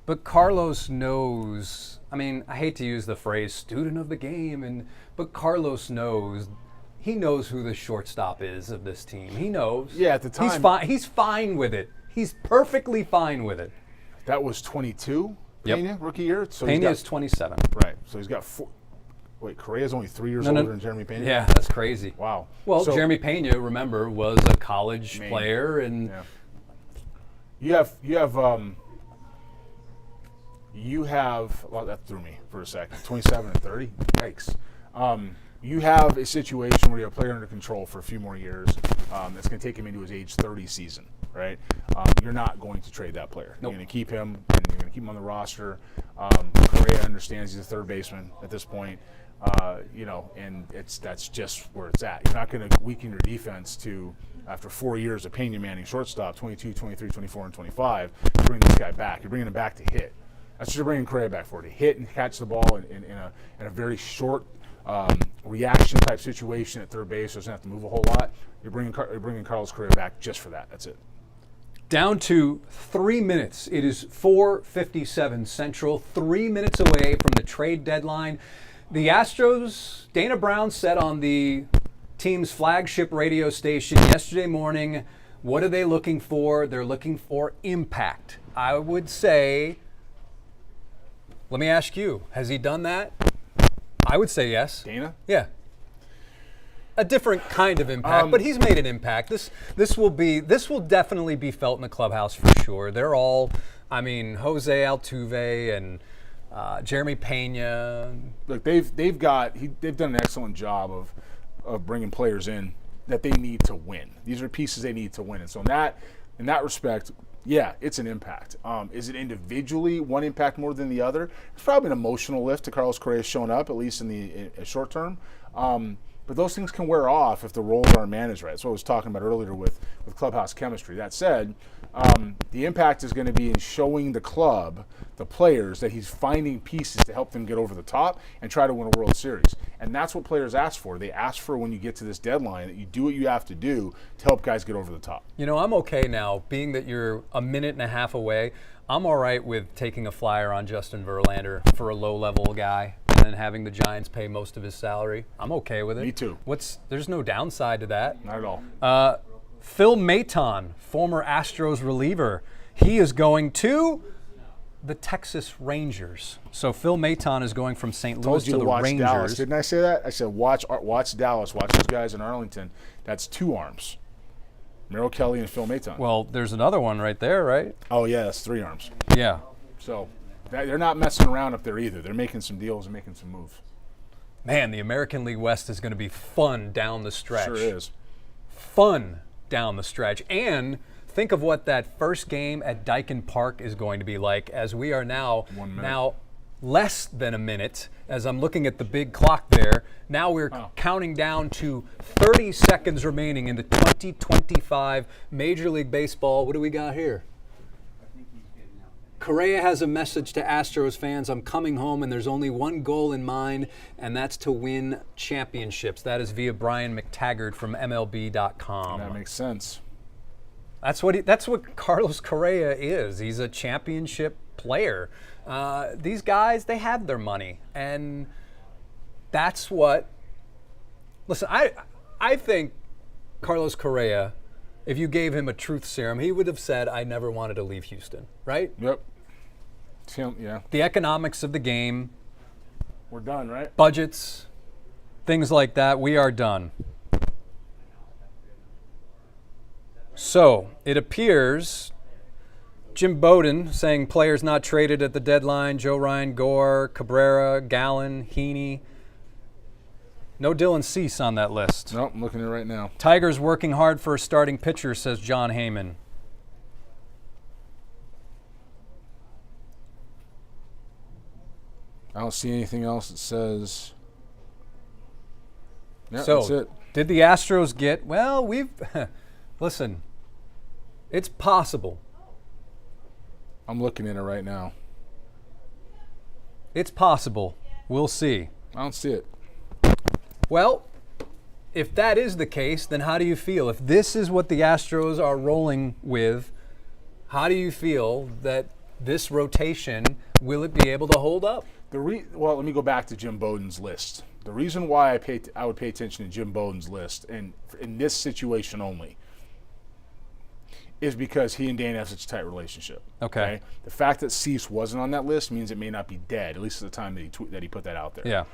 But Carlos knows, I mean, I hate to use the phrase student of the game, but Carlos knows, he knows who the shortstop is of this team. He knows. Yeah, at the time. He's fine with it. He's perfectly fine with it. That was 22, Pena, rookie year? So Pena is 27. Right, so he's got 4. Wait, Correa's only 3 years older than Jeremy Pena? Yeah, that's crazy. Wow. Well, Jeremy Pena, remember, was a college player, and you have well, that threw me for a second. 27 and 30. Yikes. You have a situation where you have a player under control for a few more years. That's going to take him into his age 30 season, right? You're not going to trade that player. Nope. You're going to keep him, and you're going to keep him on the roster. Correa understands he's a third baseman at this point. And that's just where it's at. You're not going to weaken your defense to, after 4 years of Pena manning shortstop, 22, 23, 24, and 25, to bring this guy back. You're bringing him back to hit. That's what you're bringing Correa back for, to hit and catch the ball in a very short reaction type situation at third base, doesn't have to move a whole lot. You're bringing Carlos Correa back just for that. That's it. Down to 3 minutes. It is 4:57 Central, 3 minutes away from the trade deadline. The Astros, Dana Brown said on the team's flagship radio station yesterday morning, what are they looking for? They're looking for impact. I would say, let me ask you, has he done that? I would say yes. Dana? Yeah. A different kind of impact, but he's made an impact. This will definitely be felt in the clubhouse for sure. They're all, I mean, Jose Altuve and Jeremy Pena. Look, they've done an excellent job of bringing players in that they need to win. These are pieces they need to win, and so in that respect, yeah, it's an impact. Is it individually one impact more than the other? It's probably an emotional lift to Carlos Correa showing up, at least in the short term. But those things can wear off if the roles aren't managed right. That's what I was talking about earlier with clubhouse chemistry. That said, the impact is going to be in showing the club, the players, that he's finding pieces to help them get over the top and try to win a World Series. And that's what players ask for. They ask for, when you get to this deadline, that you do what you have to do to help guys get over the top. You know, I'm okay now, being that you're a minute and a half away. I'm all right with taking a flyer on Justin Verlander for a low-level guy and then having the Giants pay most of his salary. I'm okay with it. Me too. There's no downside to that. Not at all. Phil Maton, former Astros reliever, he is going to the Texas Rangers. So Phil Maton is going from St. Louis to the watch Rangers. Dallas. Didn't I say that? I said watch Dallas. Watch those guys in Arlington. That's two arms. Merrill Kelly and Phil Maton. Well, there's another one right there, right? Oh, yeah, that's three arms. Yeah. So they're not messing around up there either. They're making some deals and making some moves. Man, the American League West is going to be fun down the stretch. Sure is. Fun down the stretch. And think of what that first game at Daikin Park is going to be like, as we are now less than a minute, as I'm looking at the big clock there. Now we're counting down to 30 seconds remaining in the 2025 Major League Baseball. What do we got here? Correa has a message to Astros fans. I'm coming home, and there's only one goal in mind, and that's to win championships. That is via Brian McTaggart from MLB.com. That makes sense. That's what Carlos Correa is. He's a championship player. These guys, they have their money, and that's what. Listen, I think Carlos Correa, if you gave him a truth serum, he would have said, "I never wanted to leave Houston." Right? Yep. Yeah. The economics of the game, We're done, right? budgets, things like that. We are done. So it appears Jim Bowden saying players not traded at the deadline: Joe Ryan, Gore, Cabrera, Gallen, Heaney. No Dylan Cease on that list. Nope, I'm looking at it right now. Tigers working hard for a starting pitcher, says John Heyman. I don't see anything else that says. Yeah, So, that's it. did the Astros get, well, listen, it's possible. I'm looking at it right now. It's possible. We'll see. I don't see it. Well, if that is the case, then how do you feel? If this is what the Astros are rolling with, how do you feel that this rotation, will it be able to hold up? Well, let me go back to Jim Bowden's list. The reason why I would pay attention to Jim Bowden's list, and in this situation only, is because he and Dan have such a tight relationship. Okay. The fact that Cease wasn't on that list means it may not be dead, at least at the time that he put that out there. Yeah.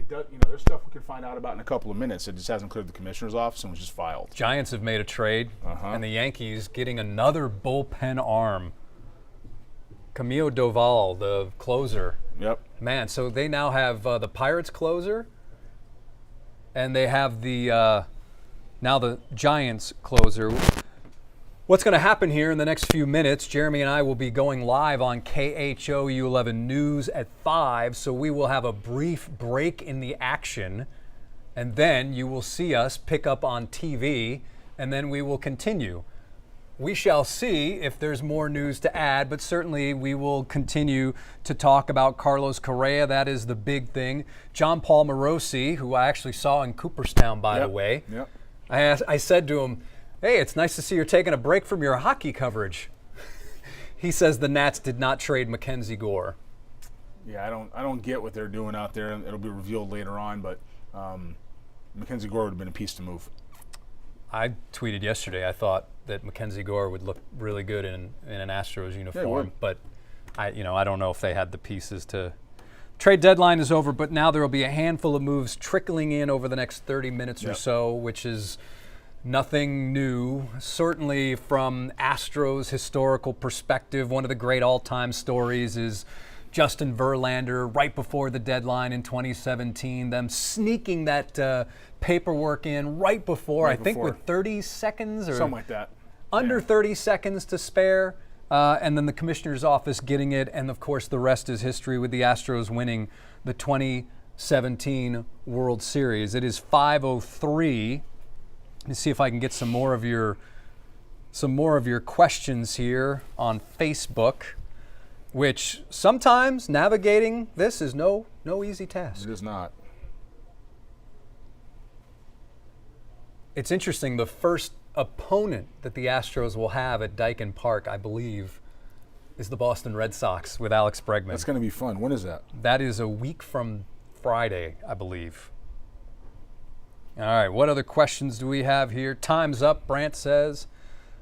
There's stuff we can find out about in a couple of minutes. It just hasn't cleared the commissioner's office and was just filed. Giants have made a trade, and the Yankees getting another bullpen arm. Camilo Doval, the closer. Yep. Man, so they now have the Pirates closer, and they have the now the Giants closer. What's going to happen here in the next few minutes, Jeremy and I will be going live on KHOU 11 News at 5, so we will have a brief break in the action, and then you will see us pick up on TV, and then we will continue. we shall see if there's more news to add, but certainly we will continue to talk about Carlos Correa. That is the big thing. John Paul Morosi, who I actually saw in Cooperstown, by the way. Yep. I said to him, hey, it's nice to see you're taking a break from your hockey coverage. He says the Nats did not trade Mackenzie Gore. Yeah, I don't get what they're doing out there. It'll be revealed later on, but Mackenzie Gore would have been a piece to move. I tweeted yesterday I thought that Mackenzie Gore would look really good in an Astros uniform, but I don't know if they had the pieces to. Trade deadline is over, but now there will be a handful of moves trickling in over the next 30 minutes or so, which is nothing new. Certainly from Astros' historical perspective, one of the great all-time stories is Justin Verlander right before the deadline in 2017, them sneaking that paperwork in right before, I think with 30 seconds or something like that. Under 30 seconds to spare, and then the commissioner's office getting it, and of course the rest is history with the Astros winning the 2017 World Series. It is 5:03. Let me see if I can get some more of your questions here on Facebook, which sometimes navigating this is no easy task. It is not. It's interesting. The first opponent that the Astros will have at Daikin Park, I believe, is the Boston Red Sox with Alex Bregman. That's going to be fun. When is that? That is a week from Friday, I believe. All right, what other questions do we have here? Time's up, Brant says.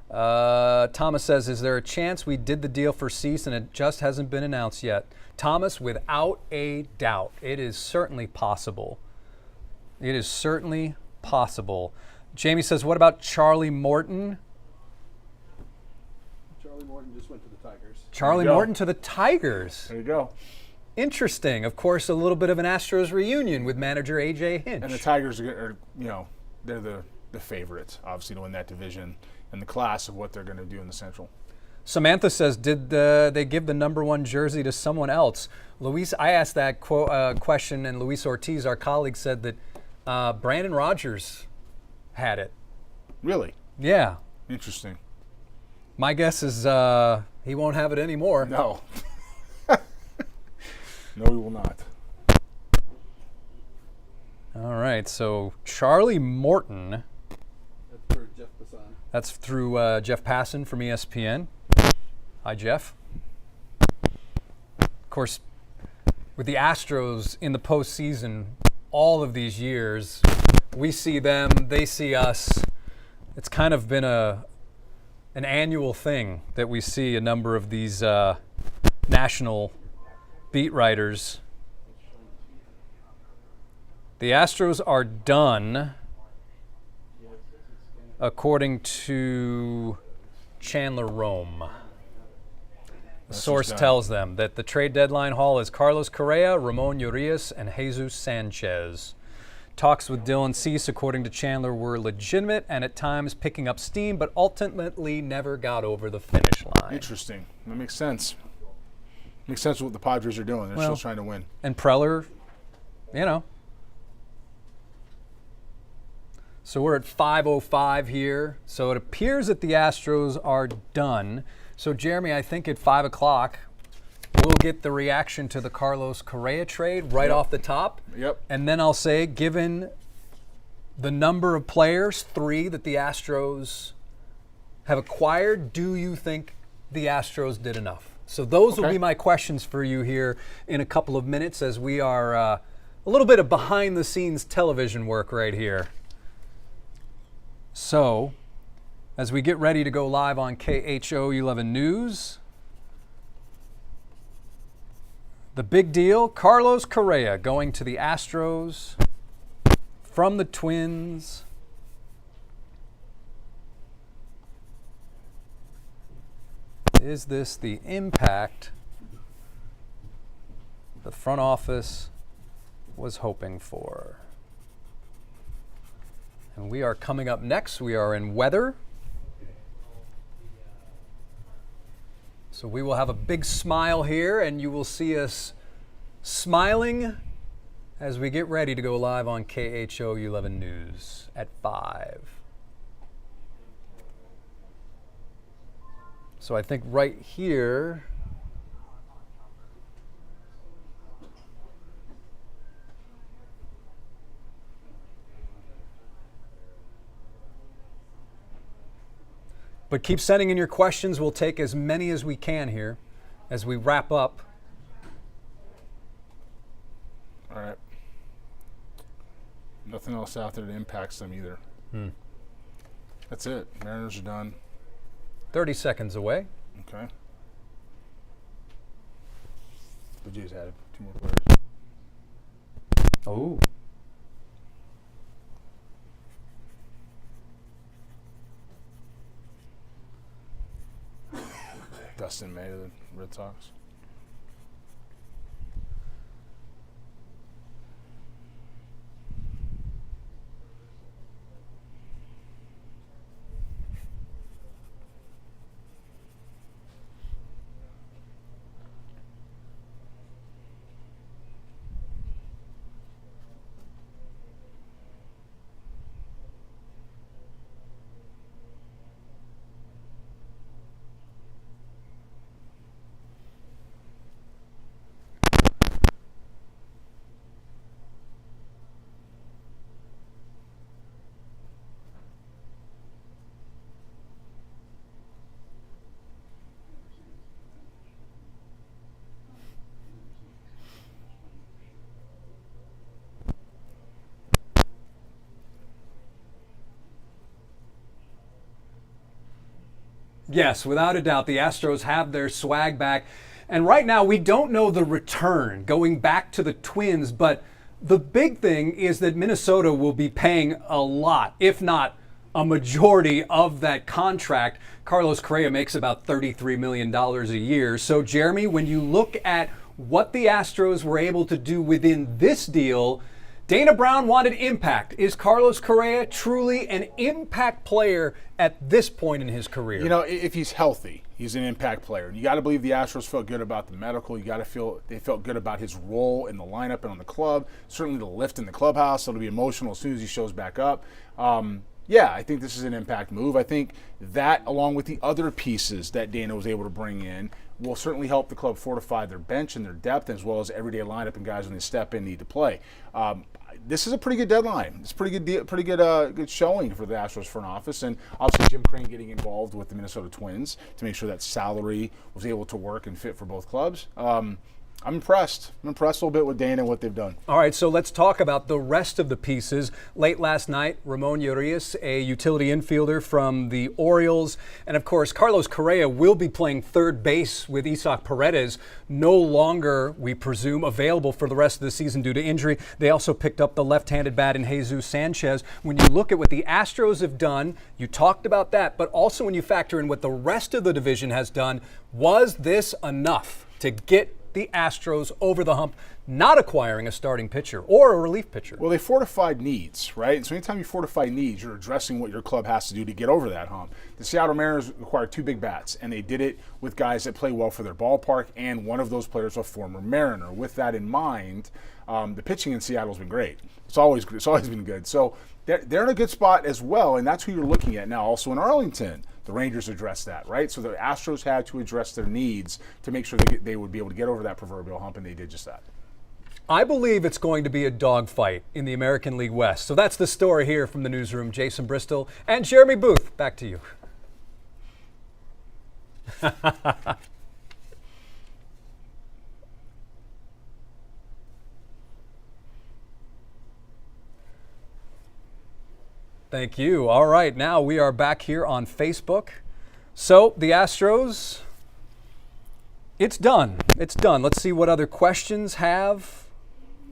Thomas says, is there a chance we did the deal for Cease and it just hasn't been announced yet? Thomas, without a doubt, it is certainly possible. It is certainly possible. Jamie says, what about Charlie Morton? Charlie Morton just went to the Tigers. Charlie Morton to the Tigers. There you go. Interesting. Of course, a little bit of an Astros reunion with manager A.J. Hinch. And the Tigers are they're the favorites, obviously, to win that division and the class of what they're going to do in the Central. Samantha says, did they give the number 1 jersey to someone else? Luis, I asked that question, and Luis Ortiz, our colleague, said that Brandon Rogers had it. Really? Yeah. Interesting. My guess is he won't have it anymore. No. No, we will not. All right, so Charlie Morton. That's for Jeff Passan. That's through Jeff Passan from ESPN. Hi, Jeff. Of course, with the Astros in the postseason all of these years, we see them, they see us. It's kind of been an annual thing that we see a number of these national beat writers. The Astros are done, according to Chandler Rome. The source tells them that the trade deadline haul is Carlos Correa, Ramon Urias, and Jesus Sanchez. Talks with Dylan Cease, according to Chandler, were legitimate and at times picking up steam, but ultimately never got over the finish line. Interesting. That makes sense. Makes sense with what the Padres are doing. They're still trying to win. And Preller, So we're at 5:05 here. So it appears that the Astros are done. So Jeremy, I think at 5 o'clock, we'll get the reaction to the Carlos Correa trade right off the top. Yep. And then I'll say, given the number of players, 3 that the Astros have acquired, do you think the Astros did enough? So those will be my questions for you here in a couple of minutes, as we are a little bit of behind-the-scenes television work right here. So, as we get ready to go live on KHO 11 News, the big deal, Carlos Correa going to the Astros from the Twins. Is this the impact the front office was hoping for? And we are coming up next. We are in weather. So we will have a big smile here, and you will see us smiling as we get ready to go live on KHO 11 News at 5. So I think right here, but keep sending in your questions. We'll take as many as we can here as we wrap up. All right. Nothing else out there that impacts them either. That's it. Mariners are done. 30 seconds away. Okay. The Jays added 2 more players. Oh. Dustin May to the Red Sox. Yes, without a doubt, the Astros have their swag back. And right now, we don't know the return going back to the Twins, but the big thing is that Minnesota will be paying a lot, if not a majority of that contract. Carlos Correa makes about $33 million a year. So, Jeremy, when you look at what the Astros were able to do within this deal, Dana Brown wanted impact. Is Carlos Correa truly an impact player at this point in his career? You know, if he's healthy, he's an impact player. And you got to believe the Astros felt good about the medical. You got to feel they felt good about his role in the lineup and on the club. Certainly the lift in the clubhouse. So it'll be emotional as soon as he shows back up. Yeah, I think this is an impact move. I think that, along with the other pieces that Dana was able to bring in, will certainly help the club fortify their bench and their depth, as well as everyday lineup and guys when they step in need to play. This is a pretty good deadline. It's pretty good showing for the Astros front office, and obviously Jim Crane getting involved with the Minnesota Twins to make sure that salary was able to work and fit for both clubs. I'm impressed. I'm impressed a little bit with Dana and what they've done. All right, so let's talk about the rest of the pieces. Late last night, Ramon Urias, a utility infielder from the Orioles, and of course, Carlos Correa will be playing third base with Isaac Paredes, no longer, we presume, available for the rest of the season due to injury. They also picked up the left-handed bat in Jesus Sanchez. When you look at what the Astros have done, you talked about that, but also when you factor in what the rest of the division has done, was this enough to get the Astros over the hump, not acquiring a starting pitcher or a relief pitcher? Well, they fortified needs, right? And so anytime you fortify needs, you're addressing what your club has to do to get over that hump. The Seattle Mariners acquired 2 big bats, and they did it with guys that play well for their ballpark, and one of those players a former Mariner. With that in mind, the pitching in Seattle's been great. It's always been good. So they're in a good spot as well, and that's who you're looking at now. Also in Arlington, the Rangers addressed that, right? So the Astros had to address their needs to make sure they would be able to get over that proverbial hump, and they did just that. I believe it's going to be a dogfight in the American League West. So that's the story here from the newsroom. Jason Bristol and Jeremy Booth, back to you. Thank you. All right, now we are back here on Facebook. So the Astros, it's done. It's done. Let's see what other questions have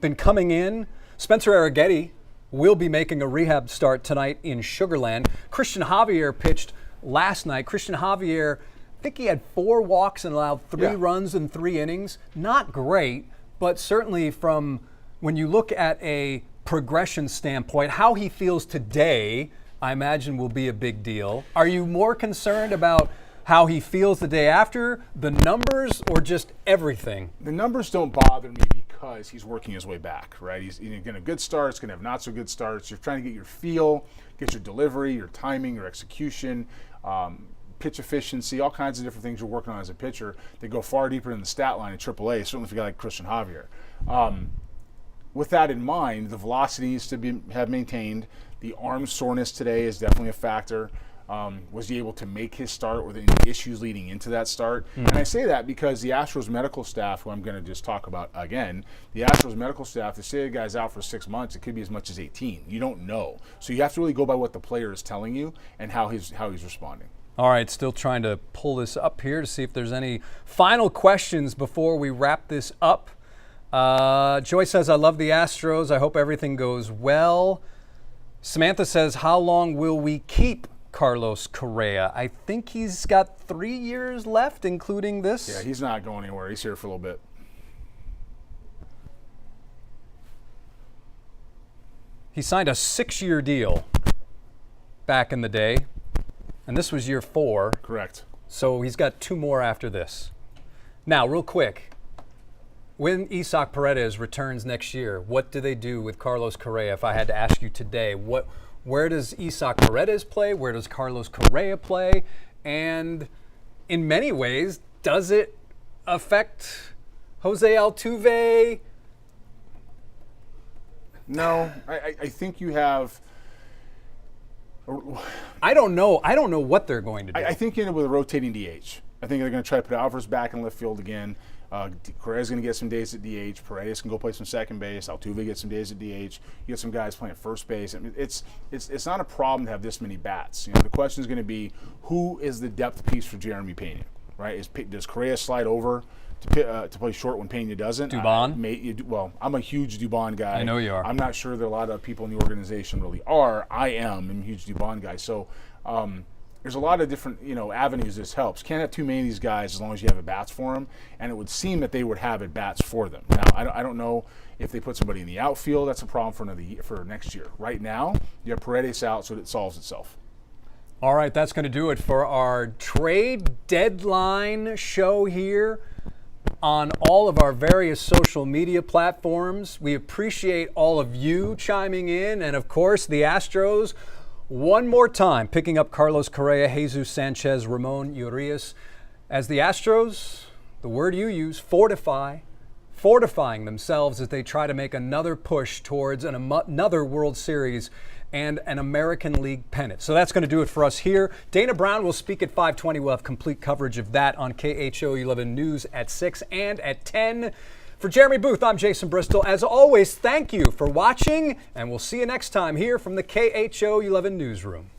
been coming in. Spencer Arrighetti will be making a rehab start tonight in Sugar Land. Christian Javier pitched last night. Christian Javier, I think he had 4 walks and allowed 3 runs in 3 innings. Not great, but certainly from when you look at a progression standpoint, how he feels today, I imagine, will be a big deal. Are you more concerned about how he feels the day after, the numbers, or just everything? The numbers don't bother me because he's working his way back, right? He's getting a good start, he's going to have not so good starts. You're trying to get your feel, get your delivery, your timing, your execution. pitch efficiency, all kinds of different things you're working on as a pitcher that go far deeper than the stat line in AAA, certainly if you got like Christian Javier. With that in mind, the velocity needs to have maintained. The arm soreness today is definitely a factor. Was he able to make his start with any issues leading into that start? And I say that because the Astros medical staff, who I'm going to just talk about again, the Astros medical staff, they say the guy's out for 6 months. It could be as much as 18. You don't know. So you have to really go by what the player is telling you and how he's responding. All right, still trying to pull this up here to see if there's any final questions before we wrap this up. Joy says, I love the Astros. I hope everything goes well. Samantha says, how long will we keep Carlos Correa? I think he's got 3 years left, including this. Yeah, he's not going anywhere. He's here for a little bit. He signed a 6-year deal back in the day, and this was year 4. Correct. So he's got 2 more after this. Now, real quick, when Isaac Paredes returns next year, what do they do with Carlos Correa? If I had to ask you today, where does Isaac Paredes play? Where does Carlos Correa play? And in many ways, does it affect Jose Altuve? No, I think you have. I don't know. I don't know what they're going to do. I think you end up with a rotating DH. I think they're going to try to put Alvarez back in left field again. Correa's going to get some days at DH. Paredes can go play some second base. Altuve gets some days at DH. You get some guys playing first base. I mean, it's not a problem to have this many bats. You know, the question is going to be who is the depth piece for Jeremy Pena, right? Does Correa slide over to play short when Pena doesn't? Dubon? Well, I'm a huge Dubon guy. I know you are. I'm not sure that a lot of people in the organization really are. I am. I'm a huge Dubon guy. So there's a lot of different avenues this helps. Can't have too many of these guys as long as you have at bats for them, and it would seem that they would have at bats for them. Now I don't know if they put somebody in the outfield. That's a problem for next year. Right now you have Paredes out, so it solves itself. All right, that's going to do it for our trade deadline show here on all of our various social media platforms. We appreciate all of you chiming in, and of course the Astros one more time picking up Carlos Correa, Jesus Sanchez, Ramon Urias. As the Astros, the word you use, fortifying themselves as they try to make another push towards another World Series and an American League pennant. So that's going to do it for us here. Dana Brown will speak at 5:20. We'll have complete coverage of that on KHO 11 News at 6 and at 10. For Jeremy Booth, I'm Jason Bristol. As always, thank you for watching, and we'll see you next time here from the KHO 11 Newsroom.